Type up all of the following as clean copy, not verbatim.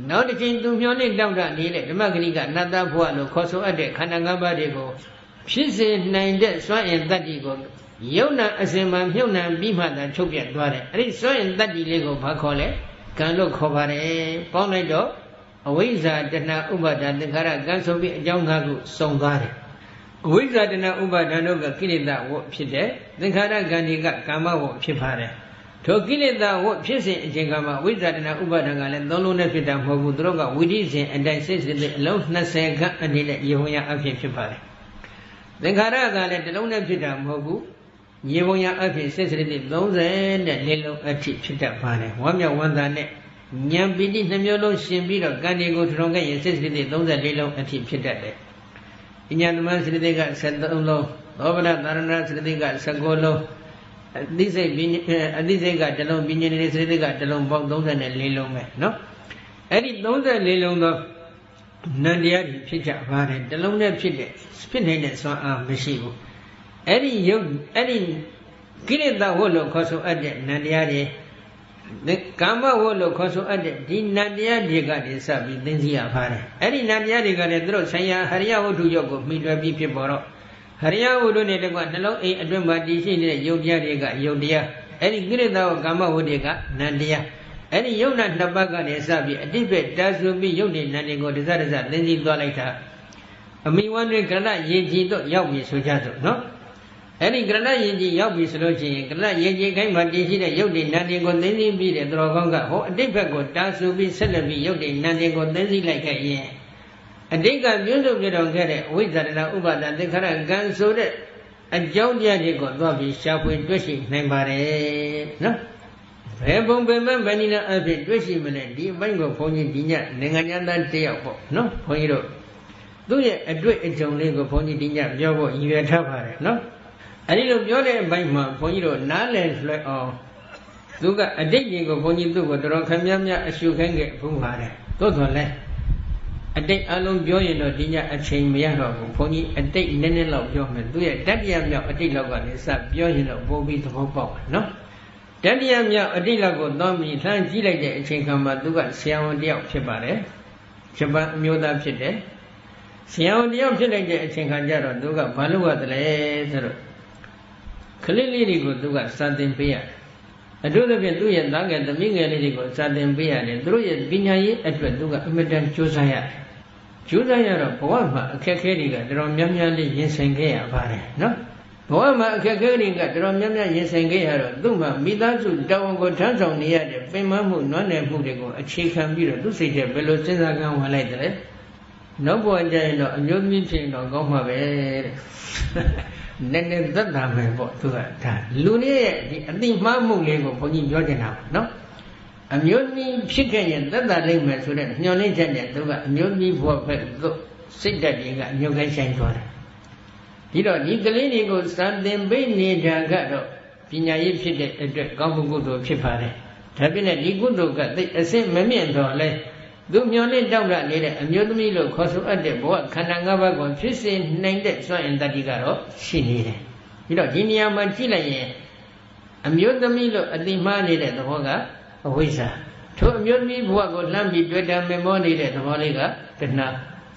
နောက်တစ်ချိန်သူမျောနဲ့တောက်တာနေတဲ့ဓမ္မဂရိကအနတ္တဘဝလို့ခေါ်ဆိုအပ်တဲ့ခန္ဓာ၅ပါးတွေကိုဖြစ်စေနိုင်တဲ့စွမ်းအင်တတ္တိကိုယုံနာအစဉ်မှမြုပ်နှံပြီးမှသာချုပ်ပြတ်သွားတယ်အဲ့ဒီစွမ်းအင်တတ္တိလေးကိုဘာခေါ်လဲကံလို့ခေါ်ပါတယ်ပေါင်းလိုက်တော့အဝိဇ္ဇာတဏှာဥပါဒသင်္ခါရကံဆိုပြီးအကြောင်း၅ခုစုံသွားတယ်အဝိဇ္ဇာတဏှာဥပါဒတို့ကကိလေသာဝတ်ဖြစ်တယ်သင်္ခါရကံတွေကကာမဝတ်ဖြစ်ပါတယ်ထိုကိလေသာဝတ်ဖြစ်စဉ်အချိန်ကမှဝိဇ္ဇာတဏှာဥပါဒကလည်းသုံးလုံးနဲ့ဖြစ်တာမဟုတ်ဘူးသူတို့ကဝိဓိစဉ်အတိုင်းစိတ်စိတ်အလုံး20ခန့်အနေနဲ့ယေဟောယအဖြစ်ဖြစ်ပါတယ်သင်္ခါရကလည်းတစ်လုံးနဲ့ဖြစ်တာမဟုတ်ဘူးယေဟောယအဖြစ်စိတ်စိတ်30နဲ့လေးလုံးအထိဖြစ်တတ်ပါတယ်ဝမ်းမြောက်ဝမ်းသာနဲ့ဉာဏ်ပီတိနှမျိုးလုံးရှင်ပြီးတော့ကံတွေကိုထူထောင်ခဲ့ရင်စိတ်စိတ်34လုံးအထိဖြစ်တတ်တယ်ဉာဏ်သမန်စိတ်စိတ်က73လုံးသောဗရသာရဏစိတ်စိတ်က19လုံးအသိစိတ်ကတစ်လုံးပညာနေတဲ့စိတ်စိတ်ကတစ်လုံးပေါင်း34လုံးပဲเนาะအဲ့ဒီ34လုံးသောနန္တရားတွေဖြစ်ကြပါတယ်တစ်လုံးနဲ့ဖြစ်နိုင်တဲ့စွမ်းအားမရှိဘူးအဲ့ဒီယုတ်အဲ့ဒီကိလေသာဝတ်လို့ခေါ်ဆိုအပ်တဲ့နန္တရားတွေကာမဝတ်လို့ခေါ်ဆိုအပ်တဲ့ဒီနန္တရားတွေကနေစပြီးသိသိရပါတယ်အဲ့ဒီနန္တရားတွေကလည်းသူတို့ဆံရဟရိယဝတ္ထုရုပ်ကိုမှီတွယ်ပြီးဖြစ်ပေါ်တော့ဟရိယဝတ္ထုနဲ့တကွနှလုံးအိမ်အတွင်းမှာတည်ရှိနေတဲ့ယုတ်တရားတွေကယုတ်တရားအဲ့ဒီကိလေသာကာမဝတ္တွေကနန္တရားအဲ့ဒီယုတ်နာနှစ်ပါးကနေစပြီးအတိပ္ပတာစုပြီးယုတ်နေနန္တွေကိုတစတစသိသိသွားလိုက်တာအမိဝန္တွေကရဏယေကြည်တော့ရောက်ပြီဆိုကြစို့နော်အဲ့ဒီကရဏယေကြည်ရောက်ပြီဆိုလို့ရှိရင်ကရဏယေကြည်ခိုင်းမှာတည်ရှိတဲ့ယုတ်နေနန္တွေကိုသိသိပြီးတဲ့တော်ကောင်းကဟောအတိပ္ပကိုတာစုပြီးဆက်လက်ပြီးယုတ်နေနန္တွေကိုသိသိလိုက်ခဲ့ရင်အတိတ်ကပြုစုပြတော်ခဲ့တဲ့အဝိဇ္ဇာတဏဥပါဒသင်္ခါရကံဆိုတဲ့အကြောင်းတရားတွေကိုသွားပြီးရှားဖွေတွေ့ရှိနိုင်ပါတယ်နော်ဘယ်ပုံပဲမှဘယ်နည်းနဲ့အဖြစ်တွေ့ရှိမလဲဒီအပိုင်းကိုဘုန်းကြီးဒီညနိုင်ငံသားတယောက်ပေါ့နော်ဘုန်းကြီးတို့သူ့ရဲ့အတွေ့အကြုံလေးကိုဘုန်းကြီးဒီညပြောဖို့ရည်ရွယ်ထားပါတယ်နော်အဲဒီလိုပြောတဲ့အပိုင်းမှာဘုန်းကြီးတို့နားလည်လွယ်အောင်သူကအတိတ်ကြီးကိုဘုန်းကြီးသူ့ကိုတော်ခမ်းများအရှုခိုင်းခဲ့ဘူးပါတယ်သို့တော်လည်းအတိတ်အလုံးပြောရင်တော့ဒီညအချိန်မရတော့ဘူးဘုန်းကြီးအတိတ်နည်းနည်းလောက်ပြောမယ်သူရဲ့တတ္တိယမြောက်အတိတ်လောက်ကနေစပြောရင်တော့ပို့ပြီးသဘောပေါက်ပါနော်တတ္တိယမြောက်အတိတ်လောက်ကိုသွားပြီးလှမ်းကြည့်လိုက်တဲ့အချိန်ခါမှာသူကဆရာဝန်တယောက်ဖြစ်ပါတယ်ဂျပန်အမျိုးသားဖြစ်တယ်ဆရာဝန်တယောက်ဖြစ်လိုက်တဲ့အချိန်ခါကျတော့သူကဘာလို့ရသလဲဆိုတော့ကလေးလေးတွေကိုသူကစာသင်ပေးရတယ်အထူးသဖြင့်သူ့ရဲ့သားငယ်သမီးငယ်လေးတွေကိုစာသင်ပေးရတယ်သူတို့ရဲ့ပညာရေးအတွက်သူကအမြဲတမ်းကြိုးစားရတယ်ကြိုးစားရတော့ဘဝမှာအခက်အခဲတွေကတော်တော်များများလေးရင်ဆိုင်ခဲ့ရပါတယ်နော်ဘဝမှာအခက်အခဲတွေကတော်တော်များများရင်ဆိုင်ခဲ့ရတော့သူ့မှာမိသားစုတာဝန်ကိုထမ်းဆောင်နေရတဲ့ပင်မမှုနွမ်းနယ်မှုတွေကိုအခြေခံပြီးတော့သူ့စိတ်ထဲဘယ်လိုစဉ်းစားကမ်းဝင်လိုက်တယ်နောက်ဘဝကျရင်တော့အမျိုးသမီးဖြစ်ရင်တော့ကောင်းမှာပဲတဲ့နည်းနည်းသက်သာမယ်ပေါ့သူကဒါလူလေးရဲ့ဒီအတိမှားမှုလေးကိုဘုန်းကြီးပြောချင်တာပါနော်အမျိုးသမီးဖြစ်ခဲ့ရင်သက်သာလိမ့်မယ်ဆိုတဲ့ညှော်လင့်ချက်နဲ့သူကအမျိုးသမီးဘဝဘက်သို့စိတ်ဓာတ်တွေကအညှို့ခိုင်းဆိုင်သွားတယ်ဒီတော့ဒီကလေးတွေကိုစံသင်ပေးနေတာကတော့ပညာရေးဖြစ်တဲ့အတွက်ကောင်းမှုကုသိုလ်ဖြစ်ပါတယ်ဒါပြည့်နဲ့ဒီကုသိုလ်ကသိအစစ်မမြင့်တော့လဲသူမျောနဲ့တောက်ရနေတဲ့အမျိုးသမီးလို့ခေါ်ဆိုအပ်တဲ့ဘဝခန္ဓာ၅ပါးကိုဖြစ်စေနိုင်တဲ့စွမ်းအင်တတ္တိကတော့ရှိနေတယ်ပြီးတော့ဒီနေရာမှာကြည့်လိုက်ရင်အမျိုးသမီးလို့အတိမှားနေတဲ့သဘောကအဝိဇ္ဇာထိုအမျိုးသမီးဘဝကိုလှမ်းပြီးတွေ့တာမေမောနေတဲ့သဘောလေးကတဏှာ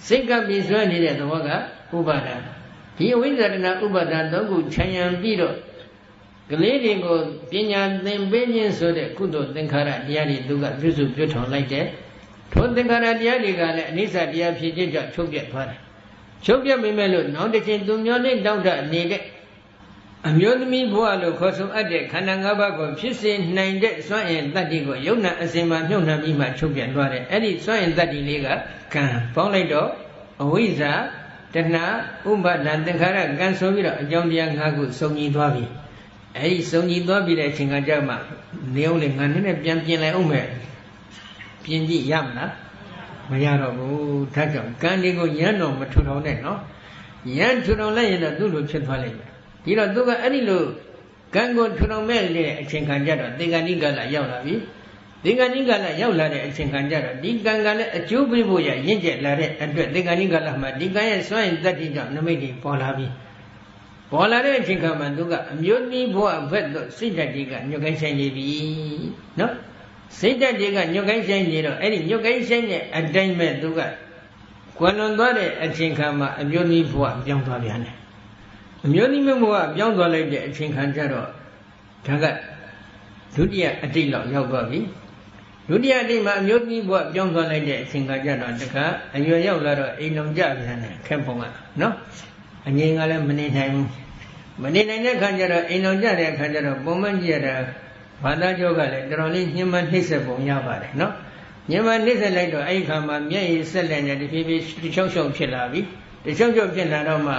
စိတ်ကပ်ပြီးဆွဲနေတဲ့သဘောကဥပါဒာဒီအဝိဇ္ဇာတဏှာဥပါဒာသုံးခုခြံရံပြီးတော့ကလေးတွေကိုပညာသင်ပေးခြင်းဆိုတဲ့ကုသိုလ်သင်္ခါရတရားတွေသူကပြုစုပြုထောင်လိုက်တဲ့ထိုသင်္ခါရတရားတွေကလည်းအနိစ္စတရားဖြစ်ခြင်းကြောင့်ချုပ်ပြတ်သွားတယ်ချုပ်ပြတ်မိမဲ့လို့နောက်တစ်ချိန်သူမျောနဲ့တောက်တနေတဲ့အမျိုးသမီးဘဝလို့ခေါ်ဆိုအပ်တဲ့ခန္ဓာ၅ပါးကိုဖြစ်စေနိုင်တဲ့စွမ်းအင်တတ္တိကိုယုံနာအစဉ်မှာမြုပ်နှံပြီးမှချုပ်ပြတ်သွားတယ်အဲ့ဒီစွမ်းအင်တတ္တိလေးကကံပေါင်းလိုက်တော့အဝိဇ္ဇာတဏှာဥပါဒသင်္ခါရကံဆိုပြီးတော့အကြောင်းတရား၅ခုစုံညီသွားပြီအဲ့ဒီစုံညီသွားပြီးတဲ့အချိန်ကကြာမှနေအောင်လေငါနည်းနည်းပြန်ပြင်လိုက်အောင်မယ်ပြင်ကြည့်ရမလားမရတော့ဘူးဒါကြောင့်ကံလေးကိုရမ်းတော့မထူထောင်နဲ့နော်ရမ်းထူထောင်လိုက်ရင်တော့သူ့လိုဖြစ်သွားလိမ့်မယ်ဒီတော့သူကအဲ့ဒီလိုကံကိုထူထောင်မဲ့တဲ့အချိန်ခါကျတော့သင်္ကန်းဤကလာရောက်လာပြီသင်္ကန်းဤကလာရောက်လာတဲ့အချိန်ခါကျတော့ဒီကံကလည်းအကျိုးပေးဖို့ရရင့်ကျက်လာတဲ့အတွက်သင်္ကန်းဤကလာမှာဒီကံရဲ့စွမ်းရည်တတ္တိကြောင့်နမိတ်တွေပေါ်လာပြီပေါ်လာတဲ့အချိန်ခါမှာသူကအမျိုးသမီးဘဝဘက်သို့စိတ်ဓာတ်တွေကညှို့ကိုင်းဆိုင်နေပြီနော် စိတ်ဓာတ်တွေကညွတ်ကိုင်းဆိုင်နေတော့အဲ့ဒီညွတ်ကိုင်းဆိုင်တဲ့အတိုင်းပဲသူကကွယ်လွန်သွားတဲ့အချိန်ခါမှာအမျိုးသမီးဘဝပြောင်းသွားပြန်တယ်အမျိုးသမီးဘဝပြောင်းသွားလိုက်တဲ့အချိန်ခါကျတော့ဒါကဒုတိယအတိတ်လောက်ရောက်သွားပြီဒုတိယအတိတ်မှာအမျိုးသမီးဘဝပြောင်းသွားလိုက်တဲ့အချိန်ခါကျတော့တခါအရွယ်ရောက်လာတော့အိမ်တော်ကြပြန်တယ်ခက်ပုံကနော်အငြိမ်ကလည်းမနေနိုင်ဘူးမနေနိုင်တဲ့ခါကျတော့အိမ်တော်ကြတဲ့အခါကျတော့ပုံမှန်ကြည့်ရတာဘာသာကြောကလည်းတော်တော်လေးညှဉ်းပန်းနှိမ့်ဆက်ပုံရပါတယ်နော်ညှဉ်းပန်းနှိမ့်ဆက်လိုက်တော့အဲ့ဒီခါမှာမျက်ရည်ဆက်လက်နေတဖြည်းဖြည်းတချောင်းချောင်းဖြစ်လာပြီတချောင်းချောင်းဖြစ်လာတော့မှ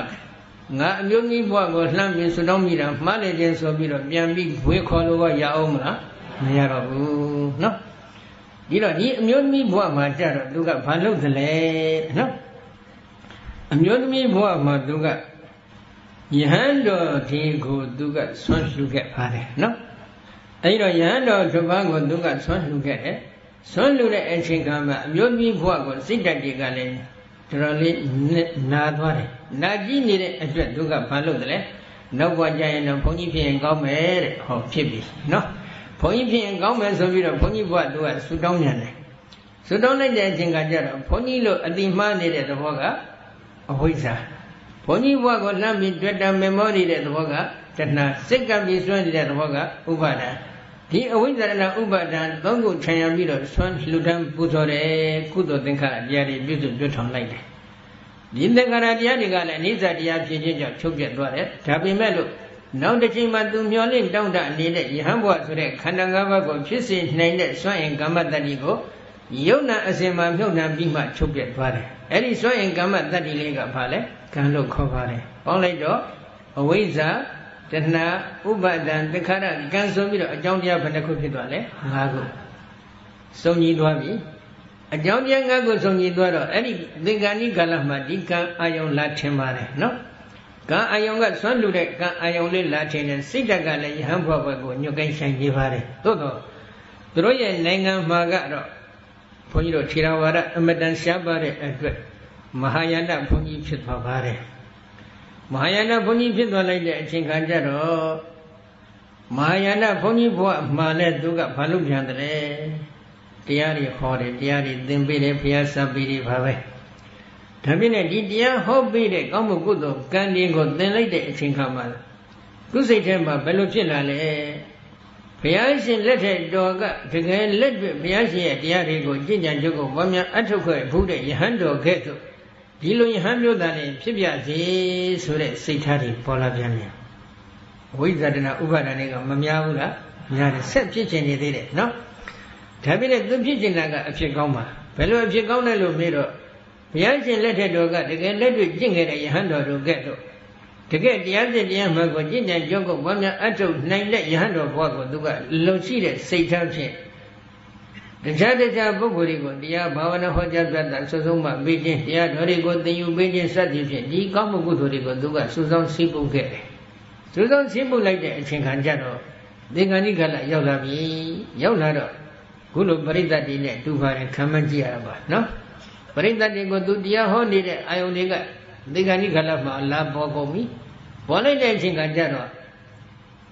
ငါအမျိုးကြီးဘဝကိုလှမ်းပြီးဆွတောင်းမိတာမှားနေခြင်းဆိုပြီးတော့ပြန်ပြီးဝေခေါ်လို့ရအောင်မလားမရတော့ဘူးနော်ဒီတော့ဒီအမျိုးသမီးဘဝမှာကြတော့သူကဘာလုပ်သလဲနော်အမျိုးသမီးဘဝမှာသူကယဟန်တော်ဒီကိုသူကဆွမ်းလှူခဲ့ပါတယ်နော်အဲဒီတော့ယဟန်တော်တစ်ပါးကိုသူကဆွမ်းလှူခဲ့တယ်ဆွမ်းလှူတဲ့အချိန်ကမှအမျိုးသမီးဘဝကိုစိတ်ဓာတ်တွေကလည်းတော်တော်လေးနာသွားတယ်နာကြည့်နေတဲ့အတွက်သူကဘာလုပ်သလဲနောက်ဘဝကျရင်တော့ဘုန်းကြီးဖြစ်ရင်ကောင်းမယ်တဲ့ဟောဖြစ်ပြီနော်ဘုန်းကြီးဖြစ်ရင်ကောင်းမယ်ဆိုပြီးတော့ဘုန်းကြီးဘဝသူကဆူတောင်းပြန်တယ်ဆူတောင်းလိုက်တဲ့အချိန်ကကျတော့ဘုန်းကြီးလို့အတိမှားနေတဲ့သဘောကအဝိဇ္ဇာဘုန်းကြီးဘဝကိုလှမ်းပြီးတွေ့တာမေမောနေတဲ့သဘောကတဏှာစိတ်ကပ်ပြီးဆွဲနေတဲ့သဘောကဥပါဒံဒီအဝိဇ္ဇာနဲ့ဥပါဒံသုံးခုခြံရပြီးတော့ဆွမ်းလှူဒန်းပူဇော်တယ်ကုသိုလ်သင်္ခါရတရားတွေပြုစုတွတ်ထောင်လိုက်တယ်ဒီသင်္ခါရတရားတွေကလည်းအနိစ္စတရားဖြစ်ခြင်းကြောင့်ချုပ်ပြတ်သွားတယ်ဒါပေမဲ့လို့နောက်တစ်ချိန်မှာသူမျောလင့်တောင့်တနေတဲ့ယဟန်ဘဝဆိုတဲ့ခန္ဓာ၅ပါးကိုဖြစ်စေနိုင်တဲ့စွမ်းအင်ကမ္မတ္တိကိုယုံနာအစဉ်မှာမြုပ်နှံပြီးမှချုပ်ပြတ်သွားတယ်အဲ့ဒီစွမ်းအင်ကမ္မတ္တိလေးကဘာလဲကံလို့ခေါ်ပါတယ်ပေါင်းလိုက်တော့အဝိဇ္ဇာတဏှာဥပါဒံသင်္ခါရကံဆိုပြီးတော့အကြောင်းတရားဘယ်နှခုဖြစ်သွားလဲ၅ခုစုံညီသွားပြီအကြောင်းတရား၅ခုစုံညီသွားတော့အဲ့ဒီသင်္ကန်းဤကာလမှာဒီကံအာယုံလာထင်ပါတယ်နော်ကံအာယုံကဆွမ်းလူတဲ့ကံအာယုံလေးလာထင်တယ်စိတ်ဓာတ်ကလည်းယဟန်ဘဝကိုညွတ်ကိုင်းဆိုင်နေပါတယ်သို့တော့သူတို့ရဲ့နိုင်ငံမှာကတော့ဘုန်းကြီးတို့ထေရဝါဒအမတန်ရှားပါတဲ့အတွက်မဟာယာနဘုန်းကြီးဖြစ်သွားပါတယ်မဟာယာနဘုန်းကြီးဖြစ်သွားလိုက်တဲ့အချိန်ခါကျတော့မဟာယာနဘုန်းကြီးဘဝမှာလည်းသူကဘာလုပ်ပြန်တယ်တရားတွေဟောတယ်တရားတွေသင်ပေးတယ်ဘုရားစပ်ပေးတယ်ဘာပဲဒါပြည့်နဲ့ဒီတရားဟောပေးတဲ့ကောင်းမှုကုသိုလ်ကံတွေကိုသင်လိုက်တဲ့အချိန်ခါမှာသူစိတ်ထဲမှာဘယ်လိုဖြစ်လာလဲဘုရားရှင်လက်ထက်တော်ကတကယ်လက်တွေ့ဘုရားရှင်ရဲ့တရားတွေကိုကျင့်ကြံကြုတ်ကိုဘာများအထုတ်ခဲ့ဘူးတဲ့ယဟန်တော်ကဲ့သို့ဒီလိုယဟန်မျိုးသားနဲ့ဖြစ်ပြစေဆိုတဲ့စိတ်ထားတွေပေါ်လာပြန်တယ်ဝိဇ္ဇာတနာဥပါဒဏ်တွေကမများဘူးလားများတယ်ဆက်ဖြစ်ချင်နေသေးတယ်နော်ဒါပြည့်နဲ့သူဖြစ်ချင်တာကအဖြစ်ကောင်းပါဘယ်လိုအဖြစ်ကောင်းလဲလို့မေးတော့ဘုရားရှင်လက်ထက်တော်ကတကယ်လက်တွေ့ကျင့်ခဲ့တဲ့ယဟန်တော်တို့ကဲ့သို့တကယ်တရားစစ်တရားမှန်ကိုကျင့်ကြံကြုတ်ကိုဘာများအထုတ်နိုင်တဲ့ယဟန်တော်ဘဝကိုသူကလုံရှိတဲ့စိတ်ထားဖြင့်တခြားပုဂ္ဂိုလ်တွေကိုတရားဘာဝနာဟောကြားပြတာဆွဆုံးမှပေးခြင်းတရားတော်တွေကိုသင်ယူပေးခြင်းစသဖြင့်ဒီကောင်းမှုကုသိုလ်တွေကိုသူကစုဆောင်စိပုတ်ခဲ့တယ်စုဆောင်စိပုတ်လိုက်တဲ့အချိန်ခါကျတော့သင်္ကန်းဤကလရောက်လာပြီရောက်လာတော့ခုလိုပရိသတ်တွေနဲ့တူပါတယ်ခံမှန်းကြည့်ရတာပါနော်ပရိသတ်တွေကိုသူတရားဟောနေတဲ့အာယုန်တွေကသင်္ကန်းဤကလမှာလာပေါ်ကုန်ပြီပေါ်လိုက်တဲ့အချိန်ခါကျတော့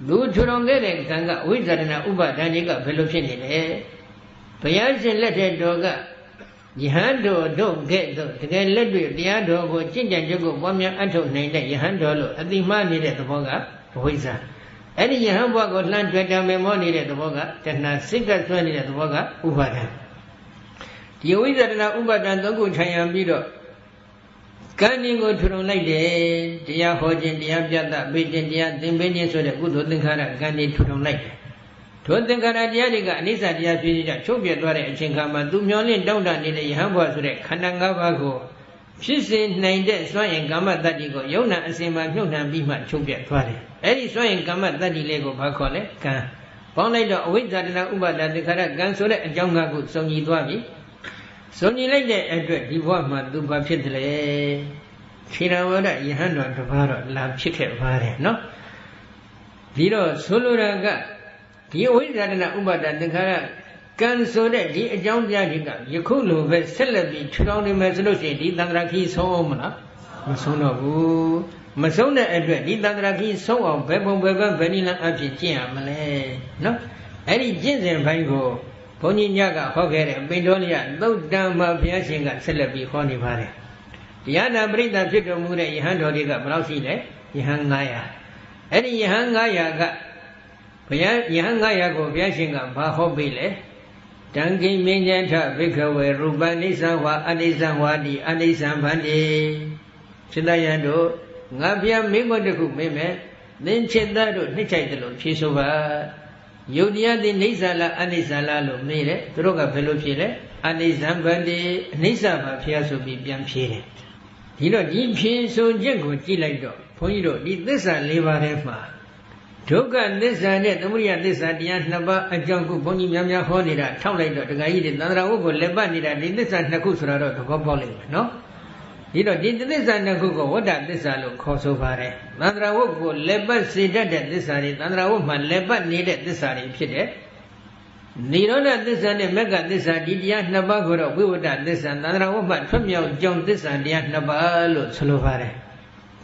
လူထူထောင်ခဲ့တဲ့ကံကဝိဇ္ဇာတနာဥပါဒဏ်တွေကဘယ်လိုဖြစ်နေလဲဘုရားရှင်လက်ထက်တော်ကယဟန်တော်တို့ကဲ့သို့တကယ်လက်တွေ့တရားတော်ကိုကျင့်ကြံကြုတ်ကိုပွားများအထောက်နိုင်တဲ့ယဟန်တော်လို့အတိမနေတဲ့သဘောကဝိဇ္ဇာအဲ့ဒီယဟန်ဘဝကိုလှမ်းတွေ့တံမေမောနေတဲ့သဘောကတဏှာစိတ်ကဆွဲနေတဲ့သဘောကဥပါဒံဒီဝိဇ္ဇာတနာဥပါဒံသုံးခုခြံရံပြီးတော့ကံဒီကိုထူထောင်လိုက်တယ်တရားဟောခြင်းတရားပြသပေးခြင်းတရားသင်ပေးခြင်းဆိုတဲ့ကုသိုလ်သင်္ခါရကံဒီထူထောင်လိုက်တယ်ထိုသင်္ခါရတရားတွေကအနိစ္စတရားဖြစ်ကြချုပ်ပြသွားတဲ့အချိန်ခါမှာသူမျောလင့်တောင့်တနေတဲ့ယဟန်ဘဝဆိုတဲ့ခန္ဓာ၅ပါးကိုဖြစ်စေနိုင်တဲ့စွမ်းအင်ကမ္မတ္တိကိုယုံနာအစဉ်မှာမြုပ်နှံပြီးမှချုပ်ပြသွားတယ်အဲ့ဒီစွမ်းအင်ကမ္မတ္တိလေးကိုဘာခေါ်လဲကံပေါင်းလိုက်တော့အဝိဇ္ဇာတနာဥပါဒသင်္ခါရကံဆိုတဲ့အကြောင်း၅ခုစုံညီသွားပြီစုံညီလိုက်တဲ့အတွက်ဒီဘဝမှာသူဘာဖြစ်တယ်လဲထေရဝါဒယဟန်တော်တစ်ပါးတော့လာဖြစ်ခဲ့ပါတယ်နော်ဒီတော့ဆိုလိုတာကဒီအဝိဇ္ဇာတနာဥပါဒသင်္ခါရကံဆိုတဲ့ဒီအကြောင်းတရားတွေကယခုလိုပဲဆက်လက်ပြီးထူထောင်နေမယ်ဆိုလို့ရှိရင်ဒီသံဃာခီးဆုံးအောင်မလားမဆုံးတော့ဘူးမဆုံးတဲ့အတွက်ဒီသံဃာခီးဆုံးအောင်ဘယ်ပုံဘယ်နည်းလမ်းအဖြစ်ကျင့်ရမလဲနော်အဲ့ဒီကျင့်စဉ်ဘိုင်းကို ဘုန်းကြီးညကဟောခဲ့တဲ့ပိန္ဒောလယသုတ်တံမှာဘုရားရှင်ကဆက်လက်ပြီးဟောနေပါတယ်တရားနာပရိသတ်ဖြစ်တော်မူတဲ့ယဟန်တော်တွေကဘယ်လောက်ရှိလဲယဟန်900အဲ့ဒီယဟန်900ကဘုရားယဟန်900ကိုဘုရားရှင်ကဘာဟောပေးလဲတံကိမင်းကျထဘိက္ခဝေရူပနိစ္စဝါအနိစ္စဝါတိအနိစ္စဗန္တိစိတ္တယံတို့ငါဘုရားမင်းကိုတခုမင်းမဲ့သင်ချစ်သားတို့နှိမ့်ချိုက်တယ်လို့ဖြေဆိုပါယုတ်တရားသည်နိစ္စလားအနိစ္စလားလို့မေးတယ်သူတို့ကဘယ်လိုဖြေလဲအနိစ္စဗန္တိအနိစ္စပါဘုရားဆိုပြီးပြန်ဖြေတယ်ဒီတော့ဒီဖြေဆိုချက်ကိုကြည့်လိုက်တော့ဘုန်းကြီးတို့ဒီသစ္စာ၄ပါးထဲမှာဒုက္ခသစ္စာနဲ့သမုဒယသစ္စာတရား2ပါးအကြောင်းကိုဘုန်းကြီးများများဟောနေတာထောက်လိုက်တော့ဒကာကြီးတွေသန္တရာဝုတ်ကိုလက်ပတ်နေတာဒီသစ္စာ2ခုဆိုတာတော့သဘောပေါက်လိမ့်မယ်နော်ဒီတော့ဒီသစ္စာ2ခုကိုဝတ္တသစ္စာလို့ခေါ်ဆိုပါတယ်သန္တရာဝုတ်ကိုလက်ပတ်စေတတ်တဲ့သစ္စာတွေသန္တရာဝုတ်မှာလက်ပတ်နေတဲ့သစ္စာတွေဖြစ်တဲ့နိရောဓသစ္စာနဲ့မဂ္ဂသစ္စာဒီတရား2ပါးကိုတော့ဝိဝတ္တသစ္စာသန္တရာဝုတ်မှာထွတ်မြောက်ကြောင်းသစ္စာတရား2ပါးလို့ဆိုလိုပါတယ်